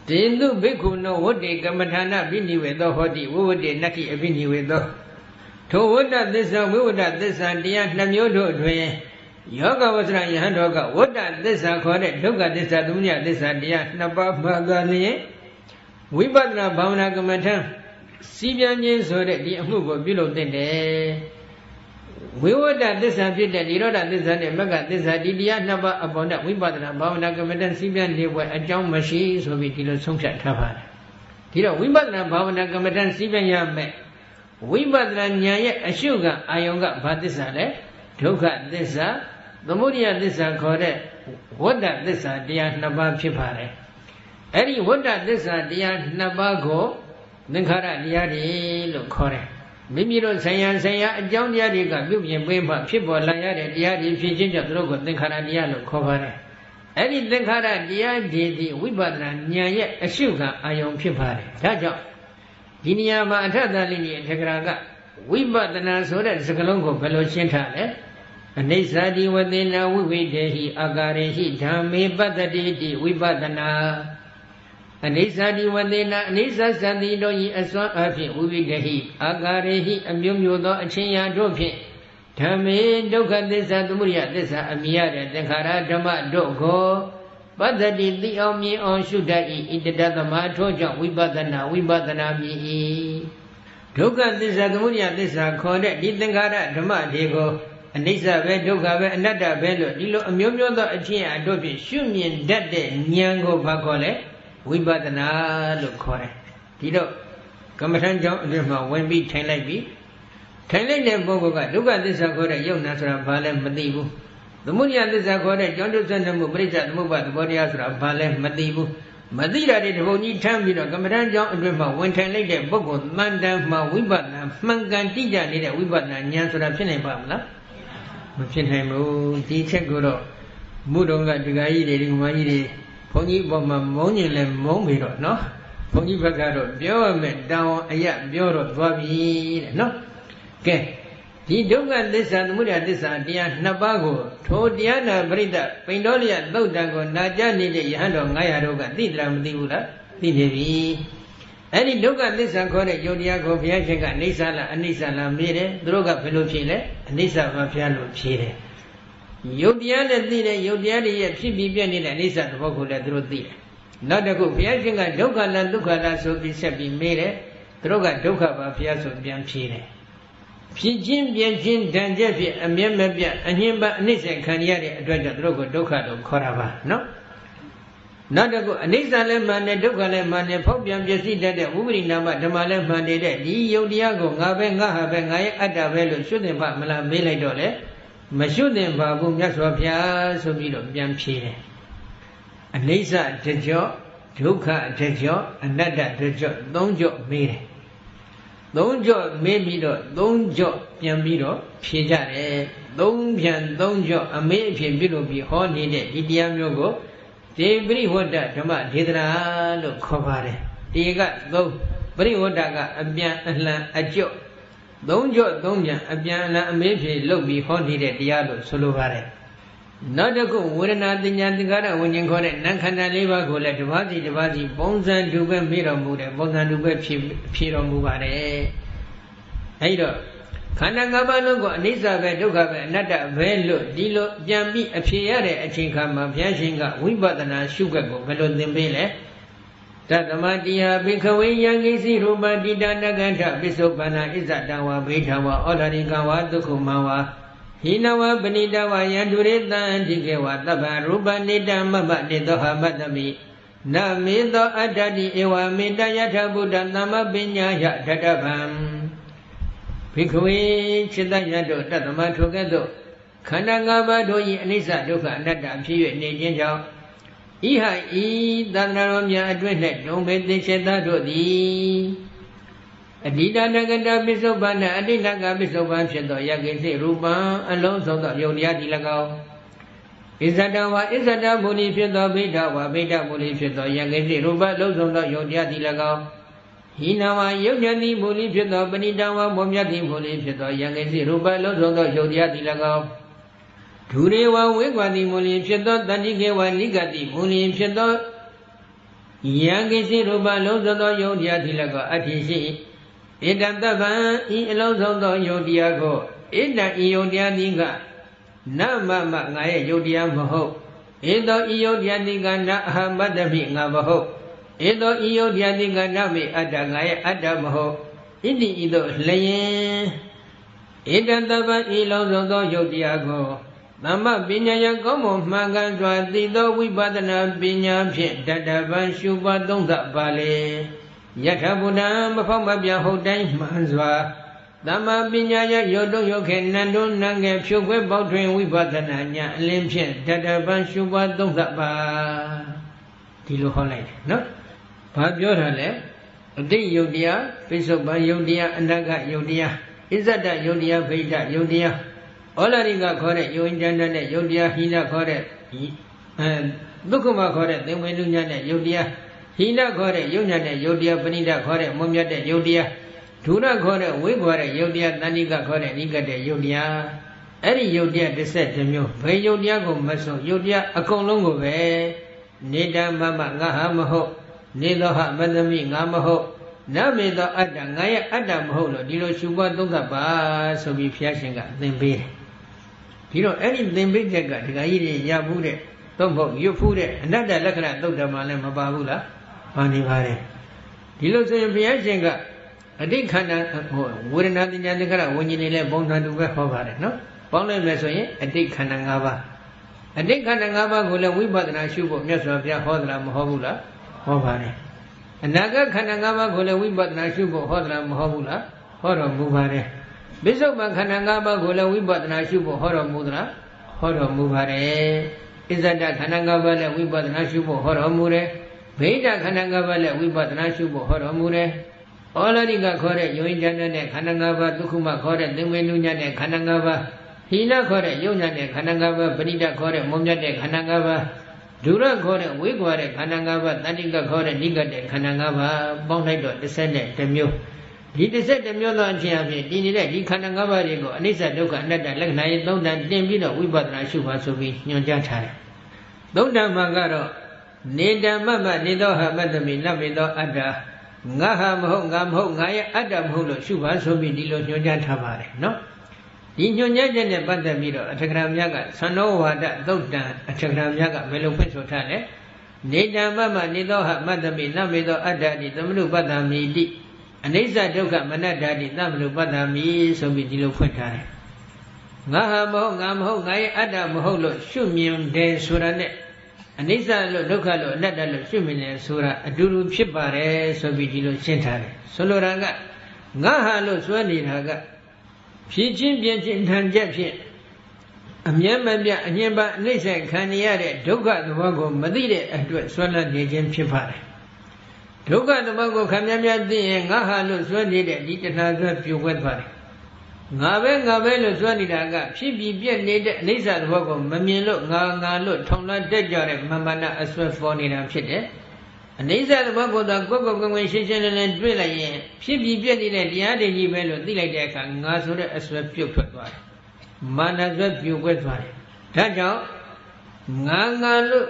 တေတုဘိက္ခုနောဝတ္တေကမ္မထာနာပိနိဝေသောဟောတိဝဝတ္တေနတ္တိအပိနိဝေသောထိုဝတ္တသစ္စာဝိဝတ္တသစ္စာတရား2မျိုးတို့တွင်ယောဂဝဆရာယဟန်တော်ကဝတ္တသစ္စာခေါ်တဲ့ဒုက္ခသစ္စာသမုဒယသစ္စာတရား2ပါးမှသာလျင်ဝိပဿနာဘာဝနာကမ္မထံစီးပြန်ခြင်းဆိုတဲ့ဒီအမှုကိုပြုလုပ်တဲ့ဝိဝတ္တသစ္စာဖြစ်တဲ့និရောဓသစ္စာနဲ့မဂ္ဂသစ္စာဒီတရား2ပါးအပေါ်နဲ့ဝိပဿနာဘာဝနာကမ္မထံစီးပြန်နေပွဲအကြောင်းမရှိဆိုပြီးဒီလိုဆုံးဖြတ်ထားပါတယ်ဒီတော့ဝိပဿနာဘာဝနာကမ္မထံစီးပြန်ရမယ်ဝိပဿနာဉာဏ်ရဲ့အရှုကအာယုံကဘာသစ္စာလဲဒုက္ခသစ္စာသမုဒယသစ္စာခေါ်တဲ့ဝတ္တသစ္စာတရား2ပါးဖြစ်ပါတယ်အဲ့ဒီဝတ္တသစ္စာတရား2ပါးကိုသင်္ခါရတရားတွေလို့ခေါ်တယ်မိမိတို့ဆံရအကြောင်းတရားတွေကပြုပြင်ပေးမှဖြစ်ပေါ်လာရတဲ့တရားတွေဖြစ်ခြင်းကြောင့်သူတို့ကိုသင်္ခါရတရားလို့ခေါ်ပါတယ်အဲ့ဒီသင်္ခါရတရားတွေဒီဝိပဿနာဉာဏ်ရဲ့အရှုခံအာယုံဖြစ်ပါတယ်ဒါကြောင့်ဒီနေရာမှာအထက်သာလိကြီးအထက်ကရာကဝိပဿနာဆိုတဲ့စကားလုံးကိုဘယ်လိုရှင်းထားလဲအနိစ္စတိဝသေနဝိဝိတေဟိအာကာရေဟိဓမ္မေပတ္တိတိဝိပဿနာအနိစ္စတိဝသေနအနိစ္စသတိတို့ဤအစွမ်းအဖြစ်ဝိဝိတေဟိအာကာရေဟိအမျိုးမျိုးသောအချင်းရာတို့ဖြင့်ဓမ္မေဒုက္ခသစ္စာသမုဒယသစ္စာအမြင်ရတဲ့သင်္ခါရဓမ္မတို့ကိုပတ္တိသိအောင်မြင်အောင်ရှုတတ်၏ဣတတသမထို့ကြောင့်ဝိပဿနာမြည်၏ဒုက္ခသစ္စာသမုဒယသစ္စာခေါ်တဲ့ဒီသင်္ခါရဓမ္မတွေကိုအနိစ္စပဲဒုက္ခပဲအနတ္တပဲလို့ဒီလိုအမျိုးမျိုးသောအချင်းအတို့ဖြင့်ရှုမြင်တတ်တဲ့ဉာဏ်ကိုဘာခေါ်လဲဝိပဿနာလို့ခေါ်တယ်ဒီတော့ကမ္မထံကြောင့်အတွင်းမှာဝင်ပြီးထိုင်လိုက်ပြီထိုင်လိုက်တဲ့ပုဂ္ဂိုလ်ကဒုက္ခသစ္စာခေါ်တဲ့ယုတ်နာဆိုတာဘာလဲမသိဘူးသမုဒယသစ္စာခေါ်တဲ့ကြောင့်ဒုစရမှုပရိစ္ဆသမုပ္ပါသဘောတရားဆိုတာဘာလဲမသိဘူးမသိတာတွေတပုံကြီးထမ်းပြီးတော့ကမ္မထံကြောင့်အတွင်းမှာဝင်ထိုင်လိုက်တဲ့ပုဂ္ဂိုလ်မှန်တမ်းမှဝိပဿနာမှန်ကန်တိကျနေတဲ့ဝိပဿနာဉာဏ်ဆိုတာဖြစ်နိုင်ပါမလားမဖြစ်နိုင်ဘူးဒီချက်ကိုတော့မုဒုံကဒကာကြီးတွေဒီမကြီးတွေဘုန်းကြီးပေါ်မှာမုန်းရင်လည်းမုန်းပြီတော့နော်ဘုန်းကြီးဘက်ကတော့ပြောရမယ်တောင်းအရပြောတော့သွားပြီတဲ့နော်ကဲဒီဒုက္ခသစ္စာသမုဒယသစ္စာတရား2ပါးကိုထိုတရားနာပရိသတ်ပိန္ဒောလယသုတ်တံကိုနာကြားနေတဲ့ယဟန်တော်900တို့ကသိသလားမသိဘူးလားသိနေပြီအဲ့ဒီဒုက္ခသစ္စာခေါ်တဲ့ယုတ်တရားကိုဘုရားရှင်ကအနိစ္စလားအနိစ္စလားမေးတယ်သူတို့ကဘယ်လိုဖြေလဲအနိစ္စပါဘုရားလို့ဖြေတယ်ယုတ်တရားနဲ့သိတဲ့ယုတ်တရားတွေရဲ့ဖြစ်ပြီးပြည့်နေတဲ့အနိစ္စသဘောကိုလည်းသူတို့သိတယ်နောက်တစ်ခုဘုရားရှင်ကဒုက္ခလားဒုက္ခလားဆိုပြီးဆက်ပြီးမေးတယ်သူတို့ကဒုက္ခပါဘုရားဆိုပြန်ဖြေတယ်ဖြစ်ခြင်းပြည့်ခြင်းတန်ကျက်ဖြစ်အမြဲမပြတ်အငြင်းပါအနိစ္စခံရတဲ့အတွက်ကြောင့်သူတို့ကိုဒုက္ခလို့ခေါ်တာပါနော်နောက်တစ်ခုအနိစ္စလည်းမှန်တယ်ဒုက္ခလည်းမှန်တယ်ဖောက်ပြန်ပျက်စီးတတ်တဲ့ဝိပရိနာမဓမ္မလည်းမှန်တဲ့ဒီယုတ်တရားကိုငါပဲငါဟာပဲငါရဲ့အတ္တပဲလို့ရှုသင်ပါမလားမေးလိုက်တော့လေမရှုသင်ပါဘူးမြတ်စွာဘုရားဆိုပြီးတော့ပြန်ဖြေတယ်အနိစ္စတကြော့ဒုက္ခတကြော့အနတ္တတကြော့3ကြော့မေးတယ်3ကြော့မေးပြီးတော့3ကြော့ပြန်ပြီးတော့ဖြေကြတယ်3ပြန်3ကြော့အမေးအဖြေပြုလုပ်ပြီးဟောနေတဲ့ဒီတရားမျိုးကိုတေပရိဝတ္တဓမ္မဒေသနာလို့ခေါ်ပါတယ်တေက3ပရိဝတ္တကအပြန်အလှန်အကျော့3ကြော့3ပြန်အပြန်အလှန်အမေးဖြေလုပ်ပြီးဟောနေတဲ့တရားလို့ဆိုလိုပါတယ်နောက်တစ်ခုဝေဒနာသညာသင်္ခါရဝิญဉ်ခေါ်တဲ့နာခန္ဓာ၄ပါးကိုလည်းတစ်ပါးစီပုံစံတူပဲမေးတော်မူတယ်ပုံစံတူပဲဖြေတော်မူပါတယ်အဲဒီတော့ ခန္ဓာ၅ပါးလုံးကိုအနိစ္စပဲဒုက္ခပဲအနတ္တပဲလို့ဒီလိုပြန်ပြီးအဖြေရတဲ့အချိန်ခါမှာဘုရားရှင်ကဝိပဿနာရှုခွက်ကိုဘယ်လိုသင်ပေးလဲတသမတိယဘိခဝေယံကိစီရူပတိတနကထပိစုပန္နာဣဇတံဝါဘိထဝါဩဒရိကဝါဒုက္ခမဝါဟိနဝပဏိတဝါယံဒုရေတံအဓိကေဝသဗ္ဗရူပနိတမမတေသောဟမတ္တမိနမေသောအတ္တတိဧဝမေတ္တယထဗုဒ္ဓသမ္မပညာယဓတ္တဗံဘိခဝေจิตယတို့တသမထိုကဲ့သို့ခန္ဓာ၅ပါးတို့၏အနိစ္စဒုက္ခအနတ္တဖြစ်၍နေခြင်းကြောင့်ဤဟဤသန္တရောမြတ်အတွင်း၌ဒုံဘေသင်္ချေသားတို့သည်အဓိတနဂတပိစုပန္နအဋ္ဌိနကပိစုပန်ဖြစ်သောယကိစိရူပံအလုံးစုံသောယုတ်တရားဒီ၎င်းဣဇဒဝါဣဇဒမူလီဖြစ်သောဗိဒဝါဗိဒမူလီဖြစ်သောယကိစိရူပလုံးစုံသောယုတ်တရားဒီ၎င်းဟိနဝါယုတ်ညတိမူလီဖြစ်သောပဏိတဝါမောမြတ်တိမူလီဖြစ်သောယကိစိရူပလုံးစုံသောယုတ်တရားဒီ၎င်းဒုရေဝဝေကွာတိမူလီဖြစ်သောတတိကေဝနိကတိမူလီဖြစ်သောယံကိစိရူပလုံးစုံသောယုတ်တရားဒီ၎င်းအတ္တိရှိဣတံတဗံဤအလုံးစုံသောယုတ်တရားကိုဣတံဤယုတ်တရားသည်ကနမမငါရဲ့ယုတ်တရားမဟုတ်ဧသောဤယုတ်တရားသည်ကနအဟမတ္တမိငါမဟုတ်ဧသောဤယုတ်တရားသည်ကနမေအတ္တငါရဲ့အတ္တမဟုတ်ဣတိဤသို့လျင်ဣတံတဗံဤလုံးစုံသောယုတ်တရားကိုသမ္မပညာယကောင်းမွန်မှန်ကန်စွာသိသောဝိပဿနာပညာဖြင့်တတဗံရှုပါသုံးသပ်ပါလေယထဗုဒ္ဓံမဖောက်မပြဟုတ်တိုင်းမှန်စွာသမ္မာပညာယယောတုယောခေနန္တုနံငယ်ဖြုတ်ခွဲပေါက်ထွင်ဝိပဿနာဉာဏ်အလင်းဖြင့်တတဗံရှုပါသုံးသပ်ပါဒီလိုဟောလိုက်တယ်နော်ဘာပြောတာလဲအတိတ်ယုတ်တရားပိစုပန်ယုတ်တရားအနတ္တယုတ်တရားဣဇဒယုတ်တရားဗိဒယုတ်တရားဩလရိကခေါ်တဲ့ယုံဉာဏ်နဲ့ယုတ်တရားဟိနခေါ်တဲ့ဒုက္ခမခေါ်တဲ့သင်္ဝေနုညာနဲ့ယုတ်တရားဟိနခေါ်တဲ့ယုံညာနဲ့ယုတ်တရားပဏိဒခေါ်တဲ့မွန်မြတ်တဲ့ယုတ်တရားဒုရခေါ်တဲ့ဝိခေါ်တဲ့ယုတ်တရားတဏိကခေါ်တဲ့နိကတဲ့ယုတ်တရားအဲ့ဒီယုတ်တရား12မျိုးဘယ်ယုတ်တရားကိုမဆုံးယုတ်တရားအကုန်လုံးကိုပဲနေတမမငါဟာမဟုတ်နေသောဟမသမိငါမဟုတ်နမေသောအတ္တငါရဲ့အတ္တမဟုတ်လို့ဒီလိုရှုပွားသုံးသပ်ပါဆိုပြီးဘုရားရှင်ကသင်ပေးတယ်ဒီတော့အဲ့ဒီသင်ပေးချက်ကဒကာကြီးတွေရဘူးတဲ့သို့မဟုတ်ရွတ်ဖူးတဲ့အနတ္တလက္ခဏာသုတ်တံမှာလည်းမပါဘူးလားပါနေပါတယ်ဒီလိုဆိုရင်ဘုရားရှင်ကအဋ္ဌိခန္ဓာဝေဒနာတင်ညာသင်္ခါရဝิญဉ်တွေလည်းပုံသဏ္ဍာန်ပဲဟောပါတယ်နော်ပေါင်းလိုက်မယ်ဆိုရင်အဋ္ဌိခန္ဓာ၅ပါးအဋ္ဌိခန္ဓာ၅ပါးကိုလည်းဝိပဿနာရှုဖို့မြတ်စွာဘုရားဟောသလားမဟောဘူးလားဟောပါတယ်အနာဂတ်ခန္ဓာ၅ပါးကိုလည်းဝိပဿနာရှုဖို့ဟောသလားမဟောဘူးလားဟောတော်မူပါတယ်ပိဿုပန်ခန္ဓာ၅ပါးကိုလည်းဝိပဿနာရှုဖို့ဟောတော်မူသလားဟောတော်မူပါတယ်ဣဇဒခန္ဓာ၅ပါးလည်းဝိပဿနာရှုဖို့ဟောတော်မူတယ်ဗိဒခန္ဓာ၅ပါးလည်းဝိပဿနာရှုဖို့ဟောတော်မူတယ်ဩလရိကခေါ်တဲ့ယုံဉာဏ်နဲ့ခန္ဓာ၅ပါးဒုက္ခမခေါ်တဲ့သင်္ဝေနုညနဲ့ခန္ဓာ၅ပါးဟိနခေါ်တဲ့ယုံဉာဏ်နဲ့ခန္ဓာ၅ပါးပဏိဒခေါ်တဲ့မုံမြတ်တဲ့ခန္ဓာ၅ပါးဒုရခေါ်တဲ့ဝိကွာတဲ့ခန္ဓာ၅ပါးတဏိကခေါ်တဲ့နိကတဲ့ခန္ဓာ၅ပါးပေါင်းလိုက်တော့12မျိုးဒီ12မျိုးသောအချင်းအဖြစ်တည်နေတဲ့ဒီခန္ဓာ၅ပါးတွေကိုအနိစ္စဒုက္ခအနတ္တလက္ခဏာရေးသုံးတန်တင်ပြီးတော့ဝိပဿနာရှုပါဆိုပြီးညွှန်ကြားထားတယ်သုံးတန်မှာကတော့နေတမမနေသောဟမတ္တမိနမေသောအတ္တငါဟာမဟုတ်ငါမဟုတ်ငါရဲ့အတ္တမဟုတ်လို့ရှုပါဆိုပြီးဒီလိုညွှန်ကြားထားပါတယ်နော်ဒီညွှန်ကြားချက်နဲ့ပတ်သက်ပြီးတော့အထက်ကရာမြတ်ကသန္နောဝါဒသုတ်တံအထက်ကရာမြတ်ကဘယ်လိုဖွင့်ဆိုထားလဲနေတမမနေသောဟမတ္တမိနမေသောအတ္တတိသမနုပတ္တမိတိအနိစ္စဒုက္ခမနတ္တာတိသမနုပတ္တမိဆိုပြီးဒီလိုဖွင့်ထားတယ်ငါဟာမဟုတ်ငါမဟုတ်ငါရဲ့အတ္တမဟုတ်လို့ရှုမြင်တယ်ဆိုတာနဲ့အနိစ္စလို့ဒုက္ခလို့အနတ္တလို့ရှုမြင်တယ်ဆိုတာအတူတူဖြစ်ပါတယ်ဆိုပြီးဒီလိုရှင်းထားတယ်ဆိုလိုတာကငါဟာလို့စွဲနေတာကဖြည့်ချင်းပြင်းချင်းထန်ချက်ဖြင့်အမြဲမပြတ်အငြင်းပါအနိစ္စခံရတဲ့ဒုက္ခသဘောကိုမသိတဲ့အတွက်ဆွဲလန်းနေခြင်းဖြစ်ပါတယ်ဒုက္ခသဘောကိုခံမြတ်သိရင်ငါဟာလို့စွဲနေတဲ့ဒီတဏှာဆွဲပြိုကွဲသွားတယ်ငါပဲလို့စွဲနေတာကဖြစ်ပြီးပြက်နေတဲ့အနိစ္စသဘောကိုမမြင်လို့ငါလို့ထုံလွှမ်းတက်ကြတဲ့မမနာအစွဲပေါ်နေတာဖြစ်တယ်အနိစ္စသဘောကိုတော့ကိုယ်ရှင်းရှင်းလင်းလင်းတွေ့လိုက်ရင်ဖြစ်ပြီးပြက်နေတဲ့တရားတွေကြီးပဲလို့သိလိုက်တဲ့အခါငါဆိုတဲ့အစွဲပြုတ်ထွက်သွားတယ်မာနစွဲပြိုကွဲသွားတယ်ဒါကြောင့်ငါလို့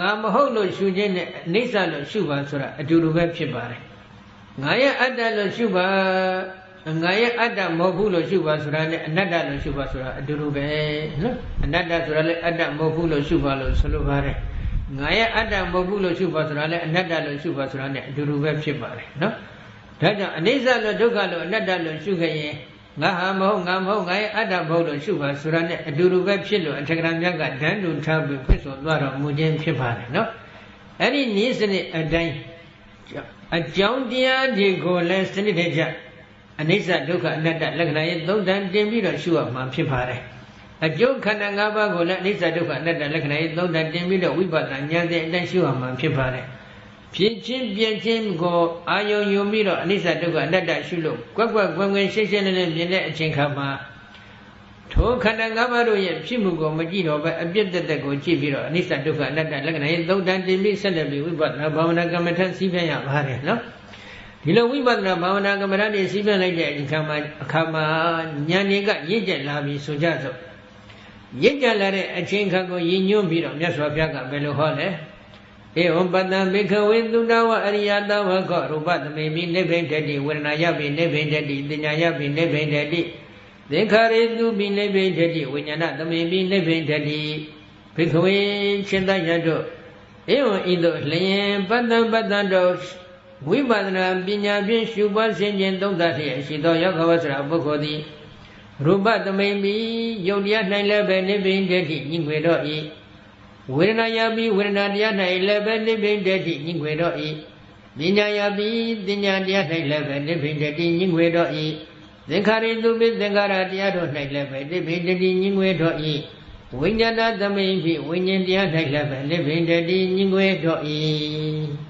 ငါမဟုတ်လို့ရှုခြင်းနဲ့အနိစ္စလို့ရှုပါဆိုတာအတူတူပဲဖြစ်ပါတယ်ငါရဲ့အတ္တလို့ရှုပါ ငါရဲ့အတ္တမဟုတ်ဘူးလို့ရှုပါဆိုတာနဲ့အနတ္တလို့ရှုပါဆိုတာအတူတူပဲနော်အနတ္တဆိုတာလည်းအတ္တမဟုတ်ဘူးလို့ရှုပါလို့ဆိုလိုပါတယ်ငါရဲ့အတ္တမဟုတ်ဘူးလို့ရှုပါဆိုတာလည်းအနတ္တလို့ရှုပါဆိုတာနဲ့အတူတူပဲဖြစ်ပါတယ်နော်ဒါကြောင့်အနိစ္စလို့ဒုက္ခလို့အနတ္တလို့ရှုခဲ့ရင်ငါဟာမဟုတ်ငါမဟုတ်ငါရဲ့အတ္တမဟုတ်လို့ရှုပါဆိုတာနဲ့အတူတူပဲဖြစ်လို့အထက်ကရာမြတ်ကဓာန်တူထားပြီးဖွင့်ဆိုသွားတော်မူခြင်းဖြစ်ပါတယ်နော်အဲ့ဒီနည်းစနစ်အတိုင်းအကြောင်းတရားတွေကိုလည်းစနစ်တကျအနိစ္စဒုက္ခအနတ္တလက္ခဏာရဲ့သုံးတန်တင်ပြီးတော့ရှုရမှာဖြစ်ပါတယ်အကျုပ်ခန္ဓာ၅ပါးကိုလည်းအနိစ္စဒုက္ခအနတ္တလက္ခဏာရဲ့သုံးတန်တင်ပြီးတော့ဝိပဿနာဉာဏ်တဲ့အတိုင်းရှုရမှာဖြစ်ပါတယ်ဖြစ်ချင်းပြည့်ချင်းကိုအာယုံယူပြီးတော့အနိစ္စဒုက္ခအနတ္တရှုလို့ကွက်ကွက်ကွယ်ကွယ်ရှင်းရှင်းလင်းလင်းမြင်တဲ့အချိန်ခါမှာထိုခန္ဓာ၅ပါးတို့ရဲ့ဖြစ်မှုကိုမကြည့်တော့ပဲအပြစ်သက်ကိုကြည့်ပြီးတော့အနိစ္စဒုက္ခအနတ္တလက္ခဏာရဲ့သုံးတန်တင်ပြီးဆက်လက်ပြီးဝိပဿနာဘာဝနာကမ္မထစီးပြရပါတယ်နော်ဒီလိုဝိပဿနာဘာဝနာကမ္မထတွေစီးပြလိုက်တဲ့အခါမှာဉာဏ်တွေကရင့်ကျက်လာပြီဆိုကြစို့ရင့်ကျက်လာတဲ့အချိန်ခါကိုရည်ညွှန်းပြီးတော့မြတ်စွာဘုရားကဘယ်လိုဟောလဲဧဝံပတ္တံဘိက္ခဝေသုတဝအရိယတဝခောရူပသမေမိနိဗ္ဗိတတိဝေဒနာယပိနိဗ္ဗိတတိပညာယပိနိဗ္ဗိတတိသင်္ခါရေတုပိနိဗ္ဗိတတိဝိညာဏသမေမိနိဗ္ဗိတတိဘိက္ခဝေရှင်သယတို့ဧဝံဤသို့လျင်ပတ္တံပတ္တံတို့ဝိပဿနာပညာဖြင့်ရှုပွားဆင်ခြင်သုံးသပ်လျက်ရှိသောယောဂဝဆရာပုဂ္ဂိုလ်သည်ရူပသမိမိယုတ်တရား၌လည်းပဲနိဗ္ဗိတတိညင်ွေတော့၏ဝေဒနာယပိဝေဒနာတရား၌လည်းပဲနိဗ္ဗိတတိညင်ွေတော့၏ပညာယပိပညာတရား၌လည်းပဲနိဗ္ဗိတတိညင်ွေတော့၏သင်္ခါရိတုပိသင်္ခါရတရားတို့၌လည်းပဲနိဗ္ဗိတတိညင်ွေတော့၏ဝိညာဏသမိမိဝိညာဉ်တရား၌လည်းပဲနိဗ္ဗိတတိညင်ွေတော့၏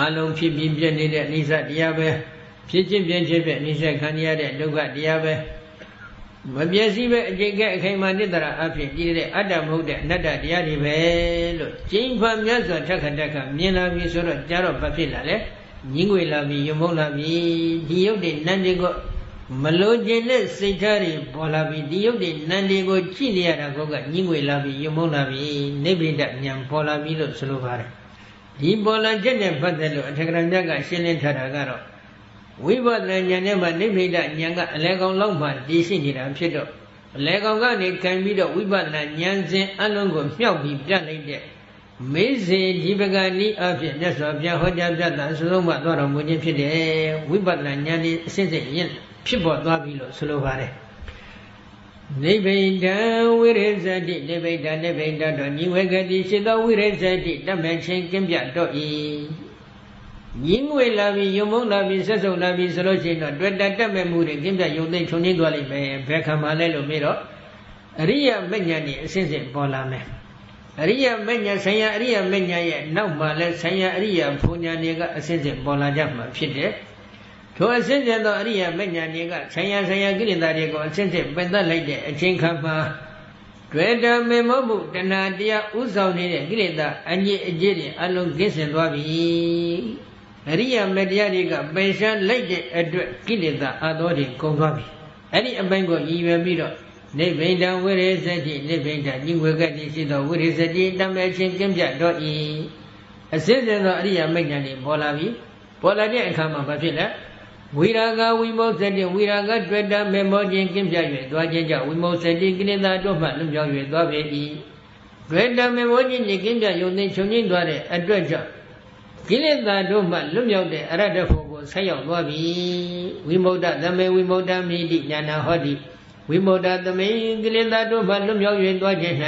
အလုံးဖြစ်ပြီးပြည့်နေတဲ့အနိစ္စတရားပဲဖြစ်ချင်းပြည့်ချင်းပဲအနိစ္စခံရတဲ့ဒုက္ခတရားပဲမပြည့်စည်ပဲအကျိတ်ကအခိုင်မာနိတ္တရာအဖြစ်တည်တဲ့အတ္တမဟုတ်တဲ့အနတ္တတရားတွေပဲလို့ကျင့်ဖန်မြတ်စွာထက်ခတက်ခမြင်လာပြီဆိုတော့ကြားတော့ဘာဖြစ်လာလဲညင်းငွေလာပြီယုံမုန်းလာပြီဒီယုတ်တွေနန္တွေကိုမလိုချင်တဲ့စိတ်ထားတွေပေါ်လာပြီဒီယုတ်တွေနန္တွေကိုကြည့်နေရတာကောကညင်းငွေလာပြီယုံမုန်းလာပြီနိဗ္ဗိဒဉာဏ်ပေါ်လာပြီလို့ဆိုလိုပါတယ်ဒီပေါ်လာချက်နဲ့ပတ်သက်လို့အထက်ကရာမြတ်ကရှင်းလင်းထားတာကတော့ဝိပဿနာဉာဏ်နဲ့မှနိဗ္ဗိဒဉာဏ်ကအလယ်ကောင်လောက်မှတည်ရှိနေတာဖြစ်တော့အလယ်ကောင်ကနေခံပြီးတော့ဝိပဿနာဉာဏ်စဉ်အလုံးကိုမြှောက်ပြီးပြလိုက်တဲ့မေဇေဒီပကနိအဖြစ်မြတ်စွာဘုရားဟောကြားပြတာအစုံမှသွားတော်မူခြင်းဖြစ်တယ်ဝိပဿနာဉာဏ်ဒီအစစ်စစ်ရင့်ဖြစ်ပေါ်သွားပြီလို့ဆိုလိုပါတယ်နိဗ္ဗိဒံဝိရိဇတိနိဗ္ဗိဒံနိဗ္ဗိဒံတော့ညီဝေကတိရှိသောဝိရိဇတိတမဲ့ချင်းကင်းပြတော့၏ညီငွေလာပြီးယုံမုန်းလာပြီးဆက်စုံလာပြီးဆိုလို့ရှိရင်တော့တွေ့တတ်မဲ့မှုတွေကင်းပြယုံသိချုံငင်းသွားလိမ့်မယ်ဘယ်ခံမှလဲလို့ပြီးတော့အရိယမဉ္ဇဉ်นี่အစစ်စစ်ပေါ်လာမယ်အရိယမဉ္ဇဉ်ဆိုင်ရာအရိယမဉ္ဇဉ်ရဲ့နောက်မှာလဲဆိုင်ရာအရိယဘုံညာတွေကအစစ်စစ်ပေါ်လာကြမှာဖြစ်တယ်ထိုအစစ်စစ်သောအရိယမဉ္ဇဉ်တွေကဆိုင်ရာကိလေသာတွေကိုအစစ်စစ်ပယ်တတ်လိုက်တဲ့အချိန်ခါမှာတွေ့တမေမောမှုတဏှာတရားဥဆောင်နေတဲ့ကိလေသာအညစ်အကြေးတွေအလုံးကင်းစင်သွားပြီအရိယမတရားတွေကပယ်ရှားလိုက်တဲ့အတွက်ကိလေသာအသောတွေကုန်သွားပြီအဲ့ဒီအပိုင်းကိုရည်ရွယ်ပြီးတော့နိဗ္ဗိဒံဝိရိဇတိနိဗ္ဗိဒံညီဝေကတိရှိသောဝိရိဇတိတမဲ့ချင်းကင်းပြတော့၏အစစ်စစ်သောအရိယမဉ္ဇဉ်တွေပေါ်လာပြီပေါ်လာတဲ့အခါမှာဘာဖြစ်လဲဝိရာဂဝိမု ဿတိဝိရာဂတွေ့တာမေမောခြင်းကင်းပြ၍သွားခြင်းကြောင့်ဝိမု ဿတိကိလေသာတို့မှလွတ်မြောက်၍သွားပေ၏တွေ့တာမေမောခြင်းကင်းပြယုံသိချုပ်ငြိမ်းသွားတဲ့အတွက်ကြောင့်ကိလေသာတို့မှလွတ်မြောက်တဲ့အရဟတဖို့ကိုဆက်ရောက်သွားပြီဝိမု ဿသမေဝိမု ဿမိတိဉာဏဟောတိဝိမု ဿသမေကိလေသာတို့မှလွတ်မြောက်၍သွားခြင်း၌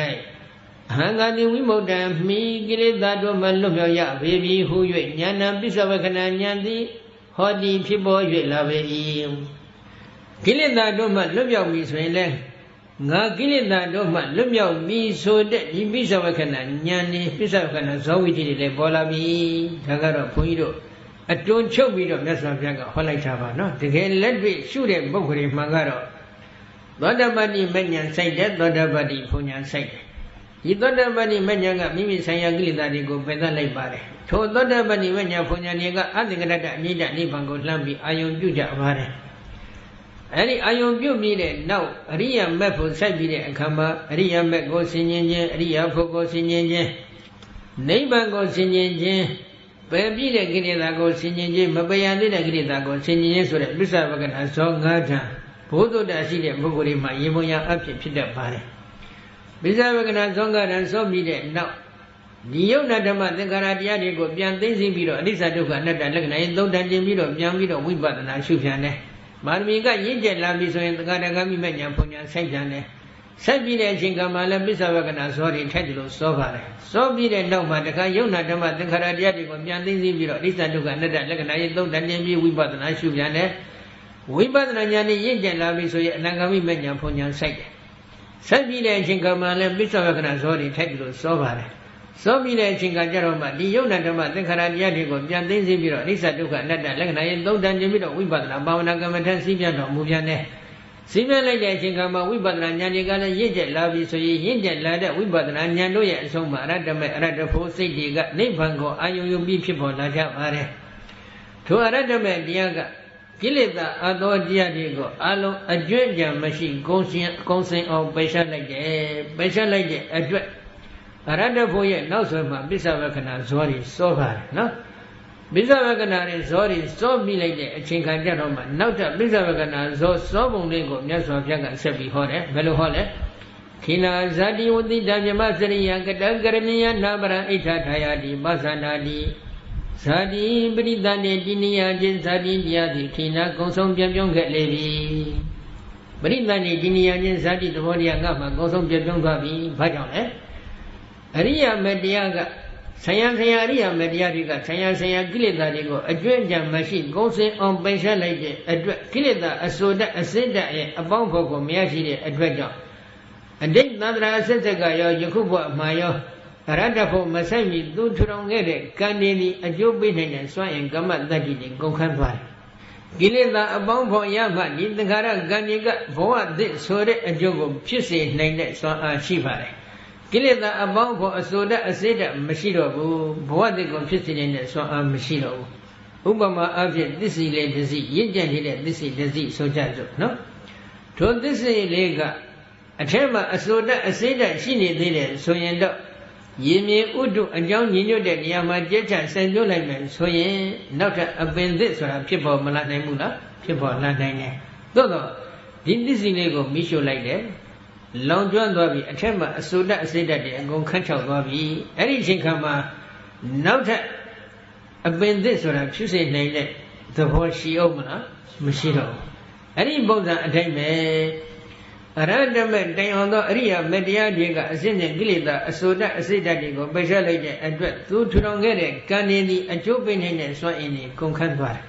အဟံကာတိဝိမု ဿမိကိလေသာတို့မှလွတ်မြောက်ရပေပြီဟု၍ဉာဏပစ္စဝကနာဉာဏ်သည်ဟောတိဖြစ်ပေါ်၍လာပေ၏ကိလေသာတို့မှလွတ်မြောက်ပြီဆိုရင်လည်းငါကိလေသာတို့မှလွတ်မြောက်ပြီဆိုတဲ့ဒီပစ္စဝကနာဉာဏ်นี่ပစ္စဝကနာဇောဝိတ္တိတွေလည်းပေါ်လာပြီဒါကတော့ဘုန်းကြီးတို့အတွန်းချုပ်ပြီးတော့မြတ်စွာဘုရားကဟောလိုက်တာပါနော်တကယ်လက်တွေ့ရှုတဲ့ပုဂ္ဂိုလ်တွေမှကတော့သောတပတ္တိမဉ္ဇဉ်စိုက်တဲ့သောတပတ္တိဘုံဉာဏ်စိုက်တယ်ဒီသောတပတ္တိမဉ္ဇဉ်ကမိမိဆိုင်ရာကိလေသာတွေကိုပယ်သတ်လိုက်ပါတယ်ထိုသောတပတ္တိမဉ္ဇဉ်ဘုံဉာဏ်တွေကအသင်္ကရတ္တအနိစ္စနိဗ္ဗာန်ကိုလှမ်းပြီးအာယုံပြုကြပါတယ်အဲ့ဒီအာယုံပြုပြီးတဲ့နောက်အရိယမက်ဖို့စိုက်ပြီးတဲ့အခါမှာအရိယမက်ကိုဆင်ញင်ခြင်းအရိယဖို့ကိုဆင်ញင်ခြင်းနိဗ္ဗာန်ကိုဆင်ញင်ခြင်း ပြည့်တဲ့ကိလေသာကိုဆင်ញင်ခြင်းမပယ်ရသေးတဲ့ကိလေသာကိုဆင်ញင်ခြင်းဆိုတဲ့ပစ္စဝကနာဇော၅ဌာန်ဘုဒ္ဓတာရှိတဲ့ပုဂ္ဂိုလ်တွေမှာရေပုံရအဖြစ်ဖြစ်တတ်ပါတယ်ပစ္စဝကနာဇော၅ဌာန်စောပြီးတဲ့နောက်ဒီယုတ်နာဓမ္မသင်္ခါရတရားတွေကိုပြန်သိသိပြီးတော့အနိစ္စဒုက္ခအနတ္တလက္ခဏာသုံးတန်တင်ပြီးတော့ပြန်ပြီးတော့ဝိပဿနာရှုပြန်တယ်မာရမီကရင့်ကျက်လာပြီဆိုရင်သက္ကတဂမိမဉ္ဇဉ်ဘုံဉာဏ်ဆိုင်ပြန်တယ်ဆက်ပြီးတဲ့အချိန်ကမှလည်းပစ္စဝကနာဇောတွေထိုက်တယ်လို့စောပါတယ်စောပြီးတဲ့နောက်မှာတခါယုတ်နာဓမ္မသင်္ခါရတရားတွေကိုပြန်သိသိပြီးတော့အနိစ္စဒုက္ခအနတ္တလက္ခဏာသုံးတန်တင်ပြီးဝိပဿနာရှုပြန်တယ်ဝိပဿနာဉာဏ်နဲ့ရင့်ကျက်လာပြီဆိုရင်အနာဂမိမဉ္ဇဉ်ဘုံဉာဏ်ဆိုင်တယ်ဆက်ပြီးတဲ့အချိန်ကမှလည်းပစ္စဝကနာဇောတွေထိုက်တယ်လို့စောပါတယ်စောပြီးတဲ့အချိန်ကကြတော့မှဒီယုတ်နာဓမ္မသင်္ခါရတရားတွေကိုပြန်သိသိပြီးတော့အနိစ္စဒုက္ခအနတ္တလက္ခဏာသုံးတန်တင်ပြီးတော့ဝိပဿနာဘာဝနာကမ္မထစီးပြန်တော်မူပြန်တယ်စီးပြန်လိုက်တဲ့အချိန်ကမှဝိပဿနာဉာဏ်တွေကလည်းရင့်ကျက်လာပြီဆိုရင်ရင့်ကျက်လာတဲ့ဝိပဿနာဉာဏ်တို့ရဲ့အဆုံးမှာအရတ္တမေအရတ္တဖို့စိတ်တွေကနိဗ္ဗာန်ကိုအာယုံယူပြီးဖြစ်ပေါ်လာကြပါတယ်ထိုအရတ္တမေတရားကကိလေသာအသောတရားတွေကိုအလုံးအကျွင့်ကြံမရှိကုံစင်အောင်ပယ်ရှားလိုက်တယ်ပယ်ရှားလိုက်တဲ့အတွက်အရတ္တဖို့ရဲ့နောက်ဆွဲမှာပစ္စဝကနာဇောတွေစောပါတယ်နော်ပစ္စဝကနာတွေဇောတွေစောပြီးလိုက်တဲ့အချိန်ခါကျတော့မှနောက်ထပ်ပစ္စဝကနာဇောစောပုံလေးကိုမြတ်စွာဘုရားကဆက်ပြီးဟောတယ်ဘယ်လိုဟောလဲခိနာဇာတိဝတိတမြမစရိယကတံကရဏီယနာပရံဣဋ္ဌထာယတိပသနာတိဇာတိပရိသနေတိနိယခြင်းဇာတိတရားသည်ခိနာကုံဆုံးပြပြုံးခဲ့လေပြီပရိသနေတိနိယခြင်းဇာတိသဘောတရားငါမှကုံဆုံးပြပြုံးသွားပြီဘာကြောင့်လဲအရိယာမတရားကဆယံဆယအရိယာမတရားတွေကဆယံဆယကိလေသာတွေကိုအကျွင့်ကြံမရှိကုံစင်အောင်ပယ်ရှားလိုက်တဲ့အတွက်ကိလေသာအစိုးတတ်အစစ်တတ်ရဲ့အပေါင်းဖို့ကိုမရရှိတဲ့အတွက်ကြောင့်အတိတ်သန္တရာအစစ်စက်ကရောယခုဘဝမှာရောအရတ္တဖို့မဆိုင်မီသူထူထောင်ခဲ့တဲ့ကံတွေဒီအကျိုးပေးနိုင်တဲ့စွမ်းအင်ကမ္မတတ္တိတွေကုန်ခန်းသွားတယ်ကိလေသာအပေါင်းဖို့ရမှဒီသင်္ခါရကံတွေကဘဝသစ်ဆိုတဲ့အကျိုးကိုဖြစ်စေနိုင်တဲ့စွမ်းအားရှိပါတယ်ကိလေသာအပေါင်းဖို့အစိုးတတ်အစေတတ်မရှိတော့ဘူးဘဝတည်းကိုဖြစ်စေနေတဲ့စွမ်းအားမရှိတော့ဘူးဥပမာအဖြစ်သစ္စီလေးတစ်စီရင့်ကျက်နေတဲ့သစ္စီတစ်စီဆိုကြစို့နော်ထိုသစ္စီလေးကအထက်မှာအစိုးတတ်အစေတတ်ရှိနေသေးတယ်ဆိုရင်တော့ရေမြေဥဒုအကြောင်းညီညွတ်တဲ့နေရာမှာကြက်ချဆိုင်ပြလိုက်မယ်ဆိုရင်နောက်ထပ်အပင်သစ်ဆိုတာဖြစ်ပေါ်မလာနိုင်ဘူးလားဖြစ်ပေါ်လာနိုင်တယ်သို့တော့ဒီသစ္စီလေးကိုမိရှုလိုက်တယ်လောင်ကျွမ်းသွားပြီအထက်မှာအစိုးတတ်အစိတ်တတ်တွေအကုန်ခန့်ချောက်သွားပြီအဲ့ဒီအချိန်ခါမှာနောက်ထပ်အပင်သစ်ဆိုတာဖြစ်စေနိုင်တဲ့သဘောရှိအောင်မလားမရှိတော့ဘူးအဲ့ဒီပုံစံအတိုင်းပဲအရဟတမေတိုင်အောင်သောအရိယာမေတရားတွေကအစစ်နဲ့ကိလေသာအစိုးတတ်အစိတ်တတ်တွေကိုပယ်ရှားလိုက်တဲ့အတွက်သူထူထောင်ခဲ့တဲ့ကံတွေဒီအကျိုးပေးနေတဲ့စွမ်းအင်တွေကုန်ခန်းသွားတယ်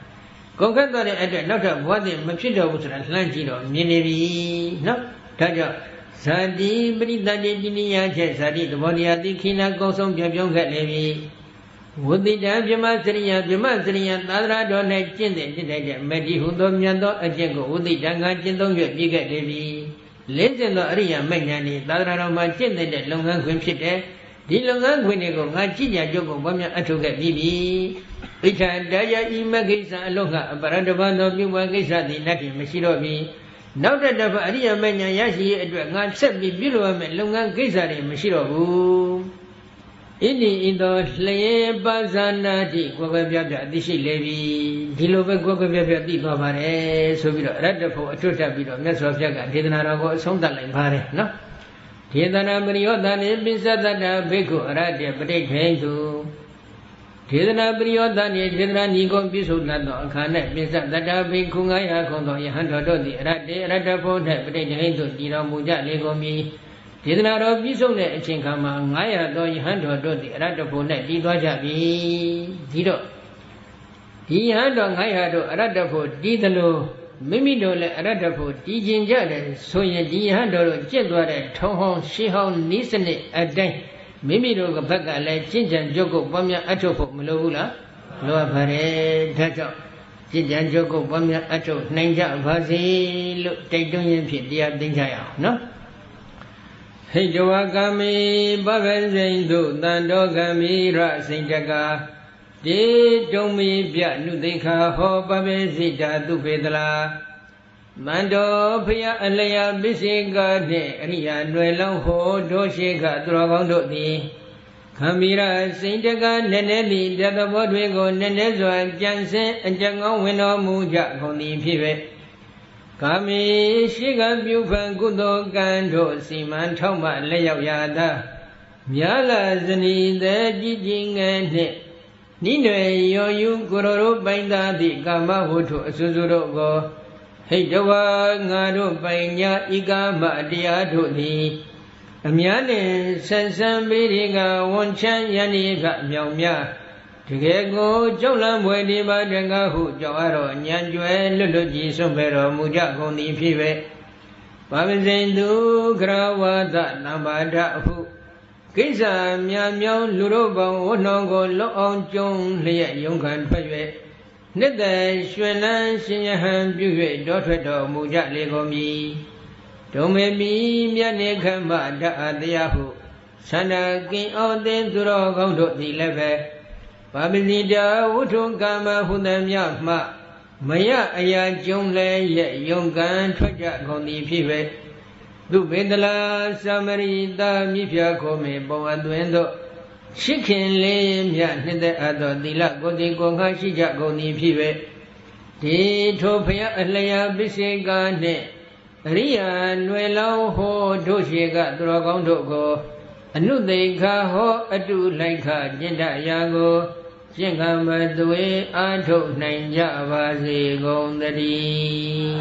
ကုန်ခန်းသွားတဲ့အတွက်နောက်ထပ်ဘဝတည်းမဖြစ်တော့ဘူးဆိုတာလှမ်းကြည့်တော့မြင်နေပြီနော်ဒါကြောင့်ဇာတိပရိသတိတိနိယချက်ဇာတိသဘောတရားတိခိနာကုံဆုံးပြောင်းခဲ့လေပြီဝတိတံဗြဟ္မစရိယသာသနာတော်၌ကျင့်တဲ့ဖြစ်တဲ့မတိဟုသောမြတ်သောအကျင့်ကိုဝတိတံကကျင့်သုံး၍ပြည့်ခဲ့လေပြီလေးကျင့်သောအရိယာမေညာဤသာသနာတော်မှာကျင့်တဲ့လုပ်ငန်းခွင်ဖြစ်တဲ့ဒီလုပ်ငန်းခွင်တွေကိုငါကြည်ကြကြုပ်ကိုဘာများအထုတ်ခဲ့ပြီးပြီဣဋ္ဌတရားဤမကိစ္စအလုံးကအပရတဘာသောပြုဝကိစ္စသည်လက်တည်မရှိတော့ပြီနောက်တစ်တစ်အရိယာမေညာရရှိရဲ့အတွက်ငါဆက်ပြီးပြုလုပ်ရမယ့်လုပ်ငန်းကိစ္စတွေမရှိတော့ဘူးဣတိဣသောလျေပါဇာနာတိကိုယ်ပဲပြပြအသိရှိလေပြီဒီလိုပဲကိုယ်ပဲပြပြသိသွားပါတယ်ဆိုပြီးတော့အရတ္တဖို့အထွတ်တက်ပြီးတော့မြတ်စွာဘုရားကဒေသနာတော်ကိုအဆုံးသတ်လိုက်ပါတယ်နော်ဒေသနာပရိယောသနေပိစသတ္တဘိက္ခုအရတ္တပဋိဋ္ဌိံသူဒေသနာပရိယောသနေဒေသနာညီကိုပြည့်စုံသောအခါ၌ပိစသတ္တဘိက္ခု900ခုသောယဟန်တော်တို့သည်အရတ္တဖို့၌ပဋိဋ္ဌိံသူတည်တော်မူကြလေကုန်ပြီဒေသနာတော်ပြည့်စုံတဲ့အချိန်ခါမှာ900သောယဟန်တော်တို့သည်အရတ္တဖို့၌တည်သွားကြပြီဒီတော့ဒီယဟန်တော်900တို့အရတ္တဖို့တည်သလိုမိမိတို့လည်းအရတ္တဖို့တည်ခြင်းကြတယ်ဆိုရင်ဒီယဟန်တော်တို့ကျင့်သွားတဲ့ထုံဟောင်းရှေးဟောင်းနိစနစ်အတိုင်းမိမိတို့ကဘက်ကလည်းကျင့်ကြံကြုတ်ကိုပွားများအထုတ်ဖို့မလိုဘူးလားလိုပါတယ်ဒါကြောင့်ကျင့်ကြံကြုတ်ကိုပွားများအထုတ်နိုင်ကြပါစေလို့တိုက်တွန်းရင်းဖြင့်တရားသိကြရအောင်နော်ဟိတဝကမိပဗ္ဗစိန်တုတန်တော်ကမိရစိန်တကာတေတုံမိပြနုသိခာဟောပဗ္ဗစိတာသူပေတလာမန္တောဖယအလျာပိစေကနှင့်အရိယာຫນွယ်လောင်းဟောတို့ရှိကသူတော်ကောင်းတို့သည် Khamira Sintaka Nenedi Jatapodwego Nenezwa Jansen and Jango Wino Muja Kondi Pive Kami Shiga Bufan Kudo Gando Siman Toma Leo Yada Miala Zani the Jijing and Ne Nine Yoyu Guru Bainda di Gama Hutu Suzuro Go Hejawa Ngado Bainya Igama Diadu Di Amiane Sansan Biriga Wonchan Yanika Myamya Tigego Jolam Wediba Jangahu Jawaro Nyanjue Luluji Sombero Muja Kondi Pive Babizendu Grawada Namada Hu Kisa Myamyo Luroba Wonongo Lo On Jong Lia Yongan Pave Nida Shwelan Sinyahan Bue Dotredo Muja Legomi Domemi Mianekamba da Adiahu Sana King Oden Duro Gondo di Leve Babinida Wutung Gama Hudam Yama Maya Aya Jongle Ye Yongan Traja Gondi Pive Dubedala Samarita Mifia Kome Boaduendo Chicken Lim Yanida Ado Dila Godi Gonga Shija Gondi Pive Titopia Alaya Bisigane Ria Nuelo Ho Doshiga Drogondo Anudeka Ho Adu Laika Jenda Yago Jengamadwe Ato Nanja Vazi Gondari